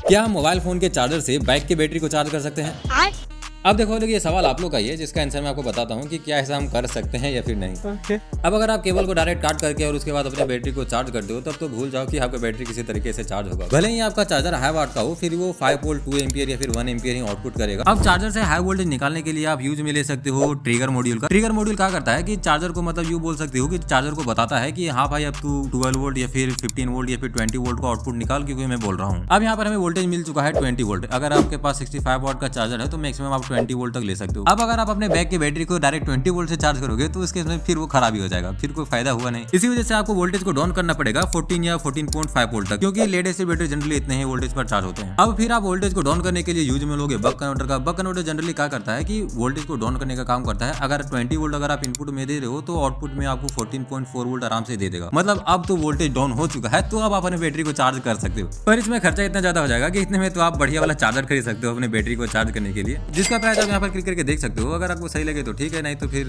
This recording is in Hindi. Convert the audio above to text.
क्या हम मोबाइल फोन के चार्जर से बाइक की बैटरी को चार्ज कर सकते हैं? अब देखो ये सवाल आप लोग का ही है, जिसका आंसर मैं आपको बताता हूँ कि क्या ऐसा हम कर सकते हैं या फिर नहीं। अब अगर आप केबल को डायरेक्ट काट करके और उसके बाद अपने बैटरी को चार्ज करते हो, तब तो भूल जाओ कि आपका बैटरी किसी तरीके से चार्ज होगा। भले ही आपका चार्जर हाई वाट का हो, फिर वो 5 वोल्ट 2 एम्पियर या फिर 1 एम्पियर ही आउटपुट करेगा। अब चार्जर से हाई वोल्टेज निकालने के लिए आप यूज में ले सकते हो ट्रिगर मॉड्यूल का। ट्रिगर मॉड्यूल क्या करता है कि चार्जर को मतलब यू बोल सकते हो कि चार्जर को बताता है कि हाँ भाई अब तू 12 वोल्ट या फिर 15 वोल्ट या फिर 20 वोल्ट का आउटपुट निकाल, क्योंकि मैं बोल रहा हूँ। अब यहाँ पर हमें वोल्टेज मिल चुका है 20 वोल्ट। अगर आपके पास 65 वाट का चार्जर है तो मैक्सिमम आप 20 वोल्ट तक ले सकते हो। अब अगर आप अपने बैग की बैटरी को डायरेक्ट 20 वोल्ट से चार्ज करोगे तो इसके में फिर वो खराब ही हो जाएगा, फिर कोई फायदा हुआ नहीं। इसी वजह से आपको वोल्टेज को डाउन करना पड़ेगा 14 या 14.5 वोल्ट तक, क्योंकि लेड एसिड बैटरी जनरली इतने ही वोल्टेज पर चार्ज होते हैं। अब फिर आप वोल्टेज को डाउन करने के लिए यूज में लोगे बक कन्वर्टर का। बक कन्वर्टर जनरली क्या करता है कि वोल्टेज को डाउन करने का काम करता है। अगर 20 वोल्ट अगर आप इनपुट में दे रहे हो तो आउटपुट में आपको 14.4 वोल्ट आराम से दे देगा। मतलब अब तो वोल्टेज डाउन हो चुका है, तो अब आप अपने बैटरी को चार्ज कर सकते हो। पर इसमें खर्चा इतना ज्यादा हो जाएगा कि इतने में तो आप बढ़िया वाला चार्जर खरीद सकते हो अपने बैटरी को चार्ज करने के लिए, जिसका प्राइस आप यहाँ पर क्लिक करके देख सकते हो। अगर आपको सही लगे तो ठीक है, नहीं तो फिर